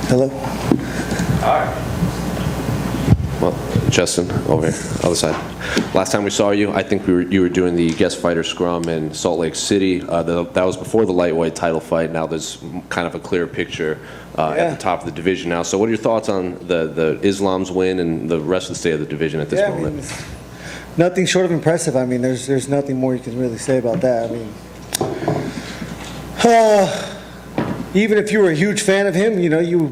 Hello. All right. Well, Justin, over here, other side. Last time we saw you, I think you were doing the guest fighter scrum in Salt Lake City. That was before the lightweight title fight. Now there's kind of a clear picture at the top of the division now. So what are your thoughts on the Islam's win and the rest of the state of the division at this moment? I mean, nothing short of impressive. I mean, there's nothing more you can really say about that. I mean, even if you were a huge fan of him, you know, you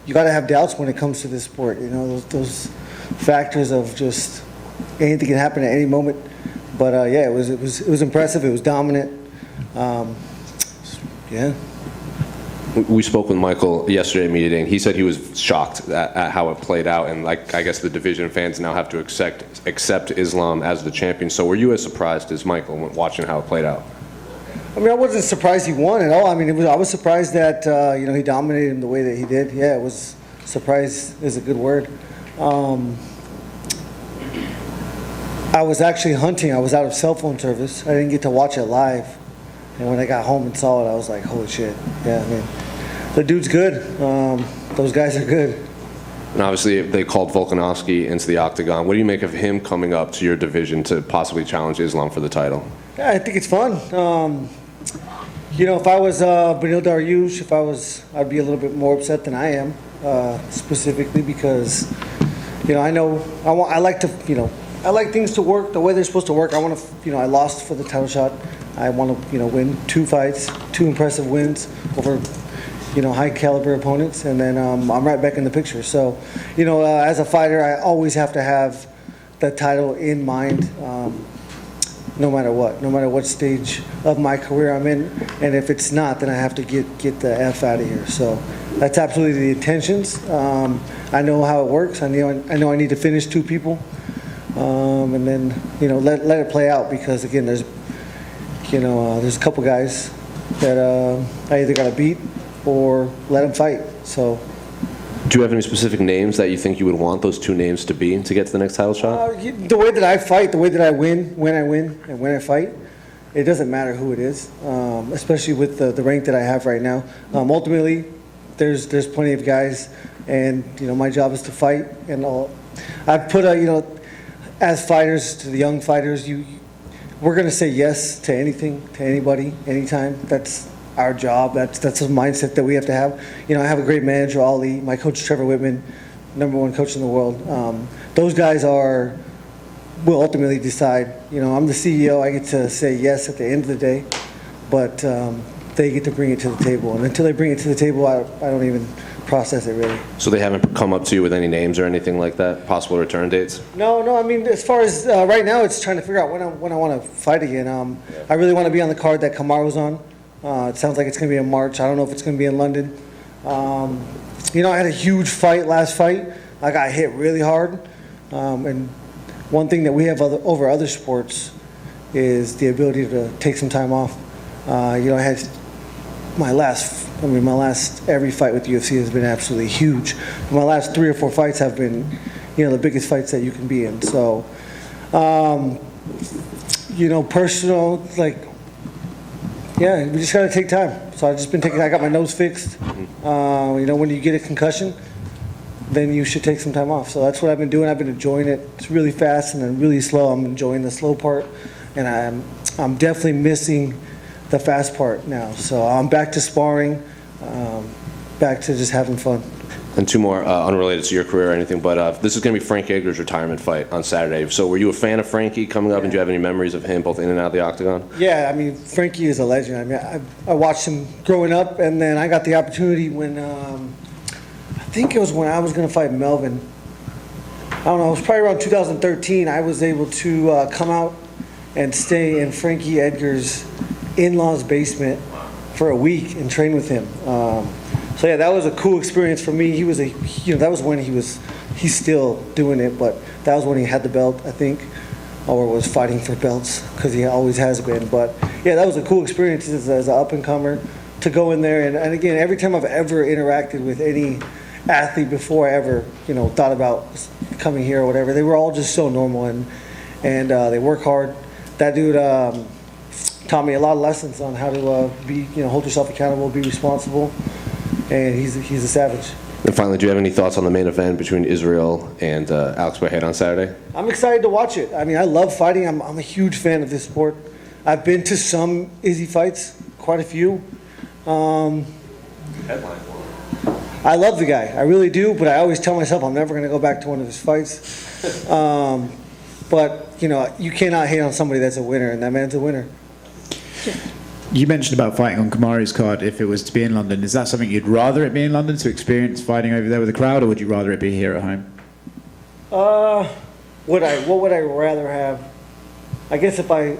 got to have doubts when it comes to this sport. You know, those factors of just anything can happen at any moment. But yeah, it was impressive. It was dominant. Yeah. We spoke with Michael yesterday meeting. He said he was shocked at how it played out, and like I guess the division fans now have to accept Islam as the champion. So were you as surprised as Michael watching how it played out? I mean, I wasn't surprised he won at all. I mean, I was surprised that you know, he dominated him the way that he did. Yeah, it was surprise is a good word. I was actually hunting. I was out of cell phone service. I didn't get to watch it live. And when I got home and saw it, I was like, holy shit. Yeah, I mean, the dude's good. Those guys are good. And obviously, they called Volkanovski into the octagon. What do you make of him coming up to your division to possibly challenge Islam for the title? Yeah, I think it's fun. You know, if I was Beneil Dariush, I'd be a little bit more upset than I am, specifically because, you know, I like things to work the way they're supposed to work. I want to, you know, I lost for the title shot. I want to, you know, win 2 fights, 2 impressive wins over, you know, high caliber opponents, and then I'm right back in the picture. So, you know, as a fighter, I always have to have that title in mind, no matter what stage of my career I'm in. And if it's not, then I have to get the F out of here. So that's absolutely the intentions. I know how it works. I know I need to finish 2 people, and then, you know, let it play out, because again, there's a couple guys that I either got to beat or let them fight. So, do you have any specific names that you think you would want those 2 names to be to get to the next title shot? The way that I fight, the way that I win, when I win, and when I fight, it doesn't matter who it is, especially with the rank that I have right now. Ultimately, there's plenty of guys, and, you know, my job is to fight. And I've put you know, as fighters, to the young fighters, we're going to say yes to anything, to anybody, anytime. That's our job. That's a mindset that we have to have. You know, I have a great manager, Ali, my coach, Trevor Whitman, #1 coach in the world. Those guys will ultimately decide. You know, I'm the CEO. I get to say yes at the end of the day, but they get to bring it to the table. And until they bring it to the table, I don't even process it, really. So they haven't come up to you with any names or anything like that? Possible return dates? No. I mean, as far as right now, it's trying to figure out when I want to fight again. I really want to be on the card that Kamaru's on. It sounds like it's going to be in March. I don't know if it's going to be in London. You know, I had a huge fight last fight. I got hit really hard. And one thing that we have over other sports is the ability to take some time off. You know, I had my last every fight with the UFC has been absolutely huge. My last 3 or 4 fights have been, you know, the biggest fights that you can be in. So, you know, personal, like, yeah, we just got to take time. So I've just been I got my nose fixed. You know, when you get a concussion, then you should take some time off. So that's what I've been doing. I've been enjoying it. It's really fast and then really slow. I'm enjoying the slow part, and I'm definitely missing the fast part now. So I'm back to sparring, back to just having fun. And 2 more, unrelated to your career or anything, but this is going to be Frank Edgar's retirement fight on Saturday. So were you a fan of Frankie coming up, and do you have any memories of him both in and out of the octagon? Yeah, I mean, Frankie is a legend. I mean, I watched him growing up, and then I got the opportunity when, I think it was when I was going to fight Melvin. I don't know, it was probably around 2013. I was able to come out and stay in Frankie Edgar's in-laws basement for a week and train with him. So yeah, that was a cool experience for me. He was that was when he's still doing it, but that was when he had the belt, I think, or was fighting for belts, because he always has been. But yeah, that was a cool experience as an up-and-comer to go in there. And again, every time I've ever interacted with any athlete before I ever, you know, thought about coming here or whatever, they were all just so normal, and they work hard. That dude taught me a lot of lessons on how to be, you know, hold yourself accountable, be responsible. And he's a savage. And finally, do you have any thoughts on the main event between Israel and Alex Pereira on Saturday? I'm excited to watch it. I mean, I love fighting. I'm a huge fan of this sport. I've been to some Izzy fights, quite a few. Headline. I love the guy. I really do, but I always tell myself I'm never going to go back to one of his fights. But, you know, you cannot hate on somebody that's a winner, and that man's a winner. You mentioned about fighting on Kamaru's card if it was to be in London. Is that something you'd rather it be in London to experience fighting over there with the crowd, or would you rather it be here at home? What would I rather have? I guess if I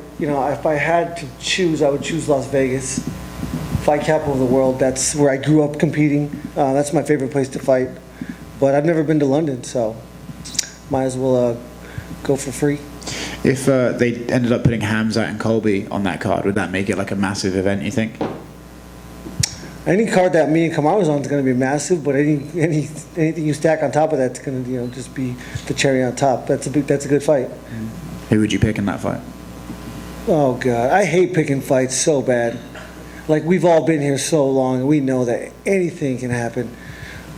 had to choose, I would choose Las Vegas. Fight capital of the world. That's where I grew up competing. That's my favorite place to fight. But I've never been to London, so might as well go for free. If they ended up putting Hamzat and Colby on that card, would that make it like a massive event, you think? Any card that me and Kamaru's on is going to be massive, but anything you stack on top of that's going to just be the cherry on top. That's a good fight. Who would you pick in that fight? Oh God, I hate picking fights so bad. Like, we've all been here so long, and we know that anything can happen.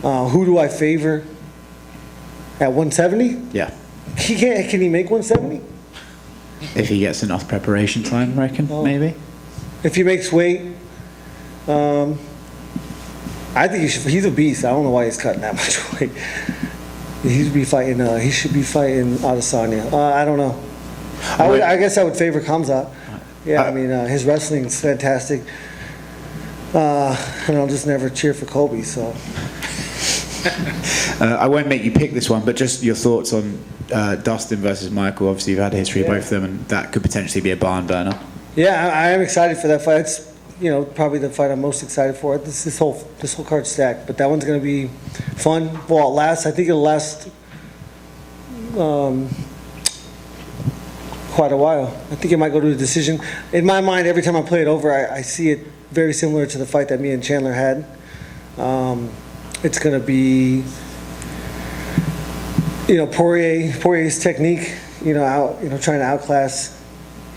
Who do I favor at 170? Yeah. Can he make 170? If he gets enough preparation time, I reckon, maybe. If he makes weight, I think he's a beast. I don't know why he's cutting that much weight. He should be fighting Adesanya. I don't know. I guess I would favor Khamzat. Yeah, I mean, his wrestling is fantastic. And I'll just never cheer for Colby, so. I won't make you pick this one, but just your thoughts on Dustin versus Michael. Obviously, you've had a history of both of them, and that could potentially be a barn burner. Yeah, I am excited for that fight. It's, probably the fight I'm most excited for. This whole card's stacked, but that one's going to be fun. Well, I think it'll last quite a while. I think it might go to a decision. In my mind, every time I play it over, I see it very similar to the fight that me and Chandler had. It's going to be, Poirier's technique, trying to outclass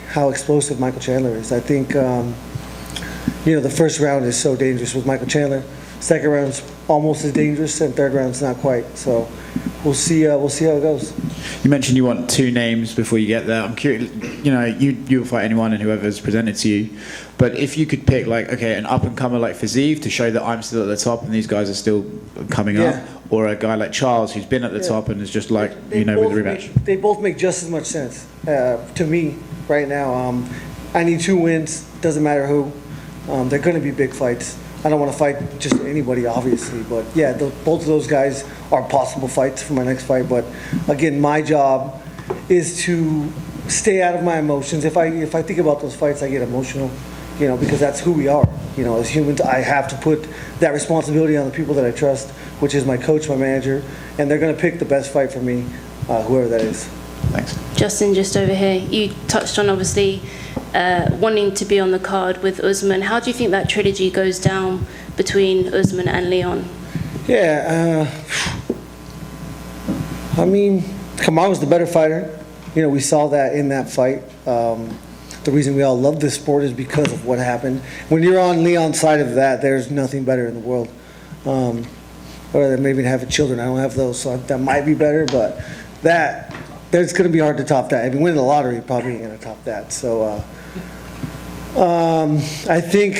how explosive Michael Chandler is. I think, the first round is so dangerous with Michael Chandler. Second round's almost as dangerous, and third round's not quite. So we'll see how it goes. You mentioned you want two names before you get there. I'm curious, you'll fight anyone and whoever's presented to you. But if you could pick, an up-and-comer like Fiziev to show that I'm still at the top and these guys are still coming up, or a guy like Charles who's been at the top and is just with the rematch. They both make just as much sense to me right now. I need 2 wins, doesn't matter who. They're going to be big fights. I don't want to fight just anybody, obviously, but yeah, both of those guys are possible fights for my next fight. But again, my job is to stay out of my emotions. If I think about those fights, I get emotional, because that's who we are. As humans, I have to put that responsibility on the people that I trust, which is my coach, my manager, and they're going to pick the best fight for me, whoever that is. Thanks. Justin, just over here, you touched on obviously wanting to be on the card with Usman. How do you think that trilogy goes down between Usman and Leon? Yeah, Kamaru's the better fighter. We saw that in that fight. The reason we all love this sport is because of what happened. When you're on Leon's side of that, there's nothing better in the world. Or maybe having children, I don't have those, so that might be better, but that's going to be hard to top that. Winning the lottery probably ain't going to top that. So I think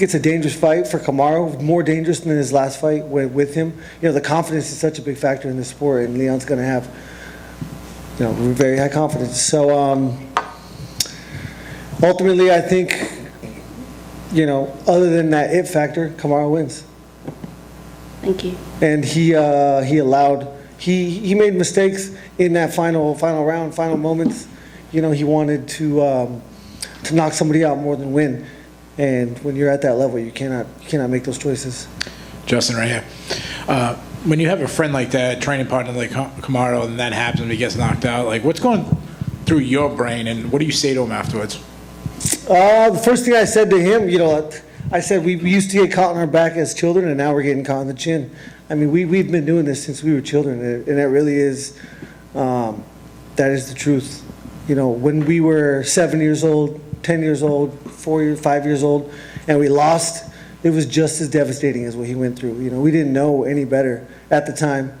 it's a dangerous fight for Kamaru, more dangerous than his last fight with him. The confidence is such a big factor in this sport, and Leon's going to have very high confidence. So ultimately, I think other than that it factor, Kamaru wins. Thank you. And he made mistakes in that final round, final moments. He wanted to knock somebody out more than win. And when you're at that level, you cannot make those choices. Justin, right here. When you have a friend like that, training partner like Kamaru, and that happens and he gets knocked out, what's going through your brain, and what do you say to him afterwards? The first thing I said to him, I said we used to get caught on our back as children, and now we're getting caught on the chin. We've been doing this since we were children, and it really is, that is the truth. When we were 7 years old, 10 years old, 5 years old, and we lost, it was just as devastating as what he went through. You know, we didn't know any better at the time,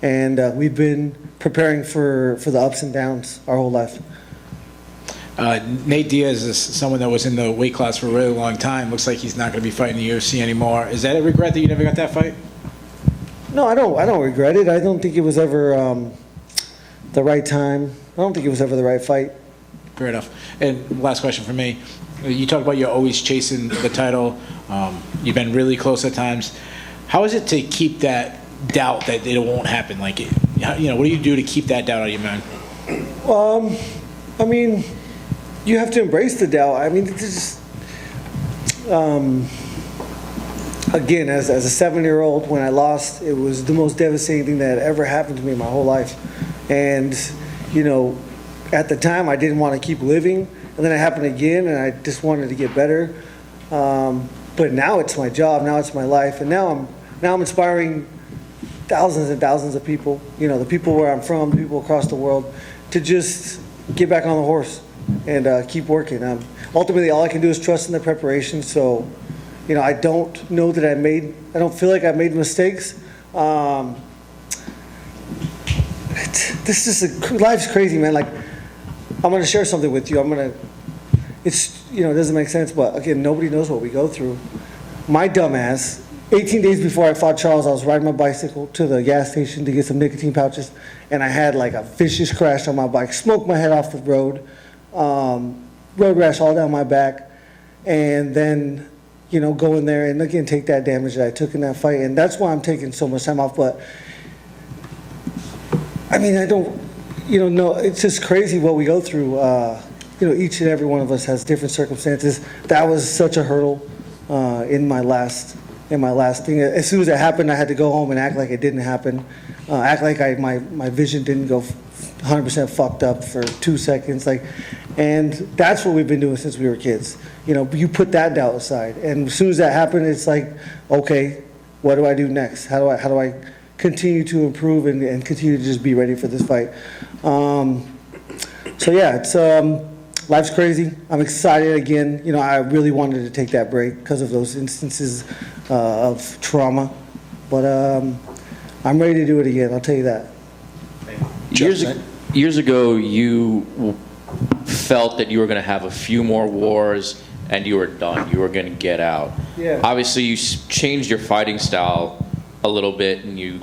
and we've been preparing for the ups and downs our whole life. Nate Diaz is someone that was in the weight class for a really long time. Looks like he's not going to be fighting the UFC anymore. Is that a regret that you never got that fight? No, I don't regret it. I don't think it was ever the right time. I don't think it was ever the right fight. Fair enough. And last question for me. You talk about you're always chasing the title. You've been really close at times. How is it to keep that doubt that it won't happen? Like, you know, what do you do to keep that doubt out of your mind? I mean, you have to embrace the doubt. I mean, it's just, again, as a 7-year-old, when I lost, it was the most devastating thing that had ever happened to me in my whole life. And, you know, at the time, I didn't want to keep living. And then it happened again, and I just wanted to get better. But now it's my job. Now it's my life. And now I'm inspiring thousands and thousands of people, you know, the people where I'm from, the people across the world, to just get back on the horse and keep working. Ultimately, all I can do is trust in the preparation. So, you know, I don't know that I don't feel like I've made mistakes. Life's crazy, man. Like, I'm going to share something with you. It's, you know, it doesn't make sense, but again, nobody knows what we go through. My dumbass, 18 days before I fought Charles, I was riding my bicycle to the gas station to get some nicotine pouches, and I had like a vicious crash on my bike, smoked my head off the road, road rash all down my back, and then, you know, go in there and again take that damage that I took in that fight. And that's why I'm taking so much time off. But I mean, I don't, you know, no, it's just crazy what we go through. You know, each and every one of us has different circumstances. That was such a hurdle in my last thing. As soon as it happened, I had to go home and act like it didn't happen. Act like my vision didn't go 100% fucked up for 2 seconds. Like, and that's what we've been doing since we were kids. You know, you put that doubt aside, and as soon as that happened, it's like, okay, what do I do next? How do I continue to improve and continue to just be ready for this fight? So yeah, it's life's crazy. I'm excited again. You know, I really wanted to take that break because of those instances of trauma, but I'm ready to do it again. I'll tell you that. Years ago, you felt that you were going to have a few more wars and you were done. You were going to get out. Yeah. Obviously, you changed your fighting style a little bit, and you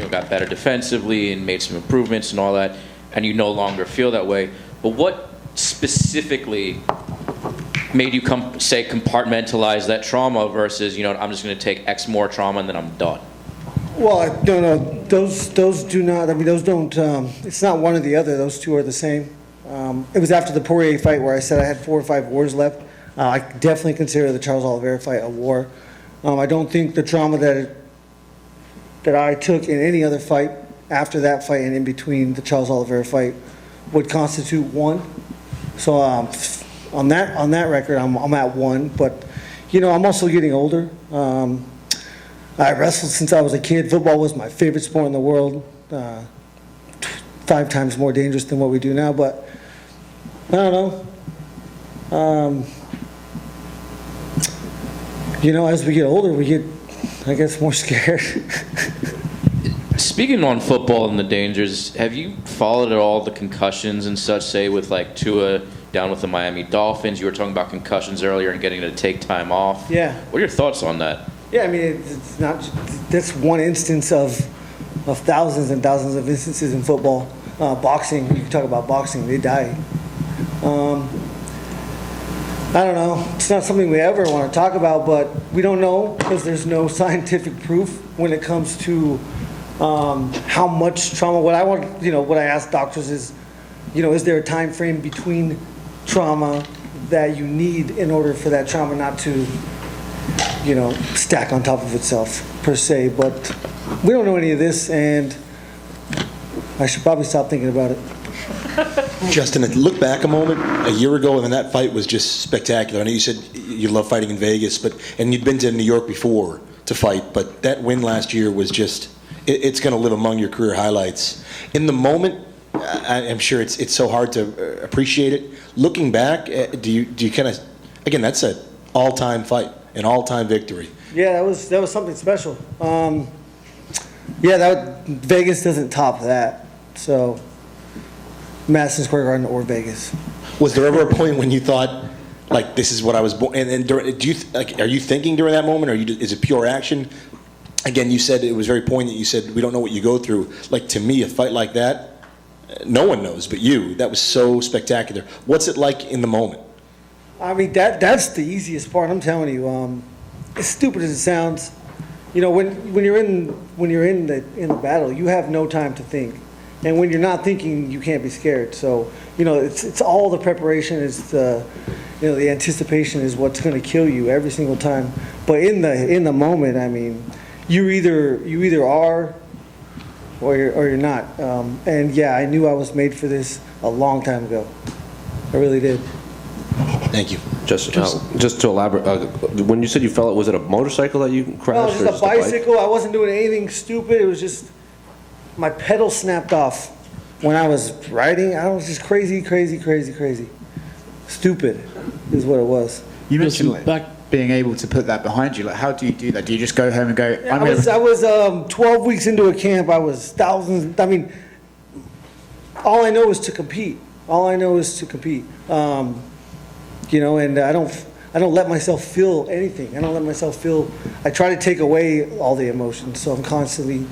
got better defensively and made some improvements and all that, and you no longer feel that way. But what specifically made you compartmentalize that trauma versus, you know, I'm just going to take X more trauma and then I'm done? Well, no, those do not. I mean, those don't. It's not one or the other. Those two are the same. It was after the Poirier fight where I said I had 4 or 5 wars left. I definitely consider the Charles Oliveira fight a war. I don't think the trauma that I took in any other fight after that fight and in between the Charles Oliveira fight would constitute one. So on that record, I'm at 1. But you know, I'm also getting older. I wrestled since I was a kid. Football was my favorite sport in the world. 5 times more dangerous than what we do now. But I don't know. You know, as we get older, we get, I guess, more scared. Speaking on football and the dangers, have you followed at all the concussions and such, say with like Tua down with the Miami Dolphins? You were talking about concussions earlier and getting to take time off. Yeah. What are your thoughts on that? Yeah, I mean, it's not. That's one instance of thousands and thousands of instances in football. Boxing, you can talk about boxing, they die. I don't know. It's not something we ever want to talk about, but we don't know because there's no scientific proof when it comes to how much trauma. What I ask doctors is, you know, is there a time frame between trauma that you need in order for that trauma not to, you know, stack on top of itself per se? But we don't know any of this, and I should probably stop thinking about it. Justin, look back a moment, a year ago, and that fight was just spectacular. I know you said you love fighting in Vegas, and you'd been to New York before to fight, but that win last year was just, it's going to live among your career highlights. In the moment, I'm sure it's so hard to appreciate it. Looking back, do you kind of, again, that's an all-time fight, an all-time victory. Yeah, that was something special. Yeah, Vegas doesn't top that. So, Madison Square Garden or Vegas. Was there ever a point when you thought, like, this is what I was born? And do you are you thinking during that moment, or is it pure action? Again, you said it was very poignant. You said we don't know what you go through. Like, to me, a fight like that, no one knows but you. That was so spectacular. What's it like in the moment? I mean, that's the easiest part. I'm telling you. As stupid as it sounds, you know, when you're in the battle, you have no time to think, and when you're not thinking, you can't be scared. So, you know, it's all the preparation. It's the anticipation is what's going to kill you every single time. But in the moment, I mean, you either are or you're not. And yeah, I knew I was made for this a long time ago. I really did. Thank you. Just to elaborate, when you said you fell, was it a motorcycle that you crashed? No, just a bicycle. I wasn't doing anything stupid. It was just my pedal snapped off when I was riding. I was just crazy. Stupid is what it was. You mentioned being able to put that behind you. Like, how do you do that? Do you just go home and go? I was 12 weeks into a camp. I was thousands. I mean, all I know is to compete. You know, and I don't let myself feel anything. I try to take away all the emotions, so I'm constantly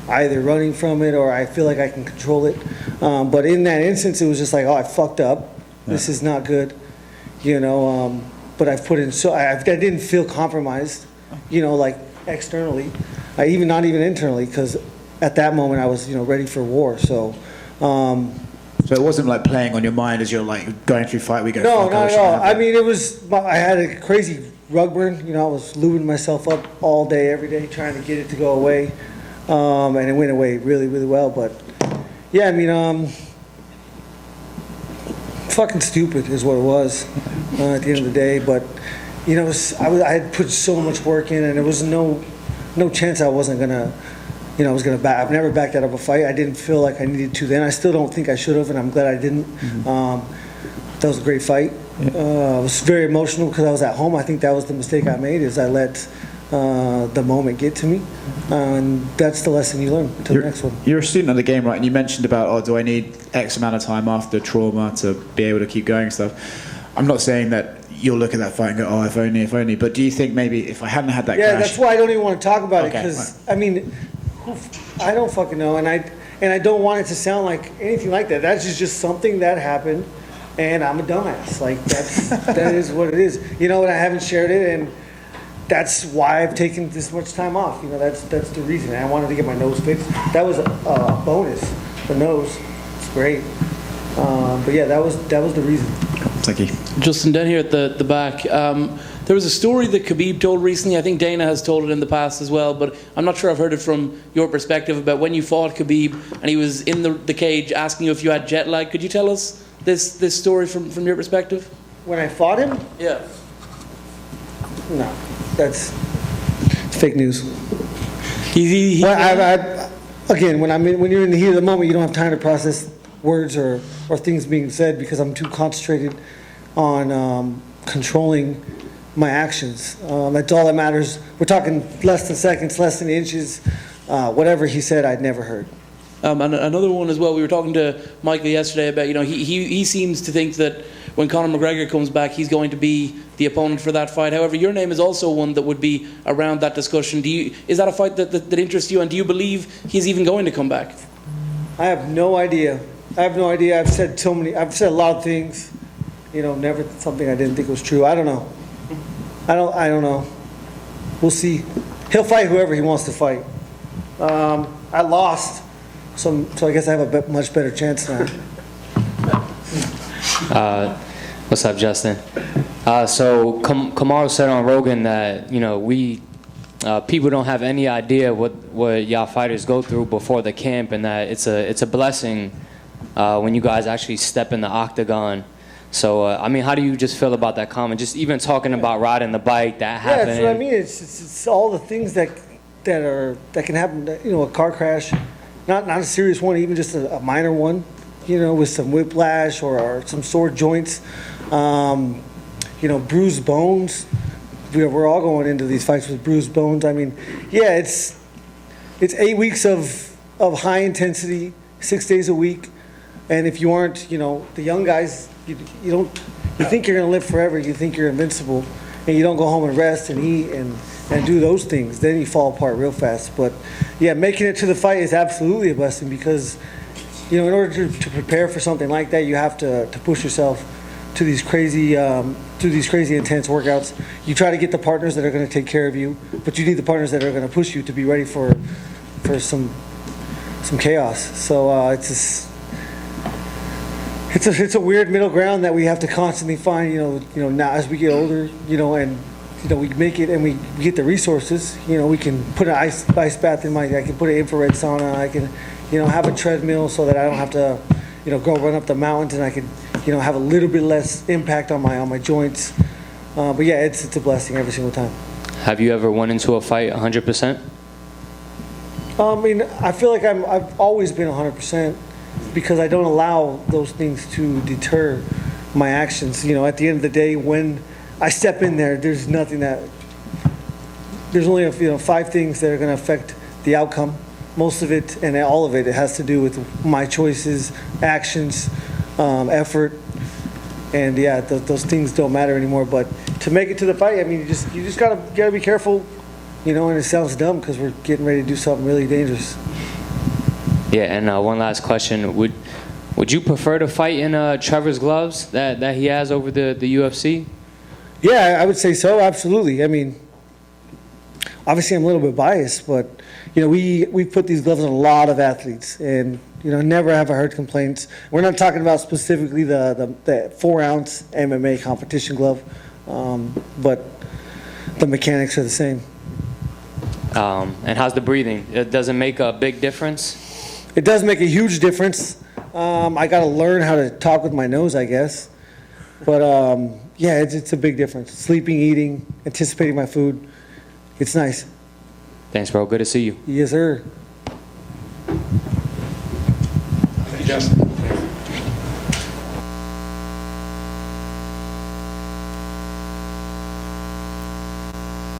either running from it or I feel like I can control it. But in that instance, it was just like, oh, I fucked up. This is not good. You know, but I've put in, so I didn't feel compromised, you know, like externally, not even internally, because at that moment I was, you know, ready for war. So it wasn't like playing on your mind as you're like going through fight. No, not at all. I mean, I had a crazy rug burn. You know, I was lubing myself up all day, every day, trying to get it to go away. And it went away really, really well. But yeah, I mean, fucking stupid is what it was at the end of the day. But you know, I had put so much work in, and there was no chance I wasn't gonna. You know, I was going to back. I've never backed out of a fight. I didn't feel like I needed to then. I still don't think I should have, and I'm glad I didn't. That was a great fight. I was very emotional because I was at home. I think that was the mistake I made, is I let the moment get to me. And that's the lesson you learn until the next one. You're a student of the game, right? And you mentioned about, oh, do I need X amount of time after trauma to be able to keep going and stuff. I'm not saying that you'll look at that fight and go, oh, if only. But do you think maybe if I hadn't had that crash... Yeah, that's why I don't even want to talk about it, because, I mean... I don't fucking know, and I don't want it to sound like anything like that. That's just something that happened, and I'm a dumbass. Like, that is what it is. You know, and I haven't shared it, and that's why I've taken this much time off. You know, that's the reason. I wanted to get my nose fixed. That was a bonus. The nose, it's great. But yeah, that was the reason. Thank you. Justin, down here at the back. There was a story that Khabib told recently. I think Dana has told it in the past as well, but I'm not sure I've heard it from your perspective, about when you fought Khabib and he was in the cage asking you if you had jet lag. Could you tell us this story from your perspective? When I fought him? Yeah. No, that's fake news. Again, when you're in the heat of the moment, you don't have time to process words or things being said, because I'm too concentrated on controlling my actions. That's all that matters. We're talking less than seconds, less than inches. Whatever he said, I'd never heard. And another one as well, we were talking to Michael yesterday about, you know, he seems to think that when Conor McGregor comes back, he's going to be the opponent for that fight. However, your name is also one that would be around that discussion. Is that a fight that interests you, and do you believe he's even going to come back? I have no idea. I've said a lot of things, you know, never something I didn't think was true. I don't know. I don't know. We'll see. He'll fight whoever he wants to fight. I lost, so I guess I have a much better chance now. What's up, Justin? So Kamaru said on Rogan that, you know, people don't have any idea what y'all fighters go through before the camp, and that it's a blessing when you guys actually step in the octagon. So, I mean, how do you just feel about that comment? Just even talking about riding the bike, that happening. Yeah, that's what I mean. It's all the things that can happen. You know, a car crash, not a serious one, even just a minor one. You know, with some whiplash or some sore joints. You know, bruised bones. we're all going into these fights with bruised bones. I mean, yeah, it's 8 weeks of high intensity, 6 days a week, and if you aren't, the young guys, you think you're gonna live forever, you think you're invincible, and you don't go home and rest and eat and do those things, then you fall apart real fast. But yeah, making it to the fight is absolutely a blessing because, in order to prepare for something like that, you have to push yourself to these crazy intense workouts. You try to get the partners that are going to take care of you, but you need the partners that are going to push you to be ready for some chaos. So it's a weird middle ground that we have to constantly find. Now as we get older, and we make it and we get the resources. We can put an ice bath in I can put an infrared sauna. I can, have a treadmill so that I don't have to, go run up the mountains, and I can, have a little bit less impact on my joints. But yeah, it's a blessing every single time. Have you ever went into a fight 100%? I mean, I feel like I've always been 100% because I don't allow those things to deter my actions. At the end of the day, when I step in there, there's only 5 things that are going to affect the outcome. Most of it and all of it has to do with my choices, actions, effort, and yeah, those things don't matter anymore. But to make it to the fight, I mean, you just gotta be careful, and it sounds dumb because we're getting ready to do something really dangerous. Yeah, and one last question: Would you prefer to fight in Trevors' gloves that he has over the UFC? Yeah, I would say so. Absolutely. I mean, obviously I'm a little bit biased, but we put these gloves on a lot of athletes, and never have I heard complaints. We're not talking about specifically the 4-ounce MMA competition glove, but the mechanics are the same. And how's the breathing? Does it make a big difference? It does make a huge difference. I got to learn how to talk with my nose, I guess. But yeah, it's a big difference. Sleeping, eating, anticipating my food. It's nice. Thanks, bro. Good to see you. Yes, sir. Thank you, Justin.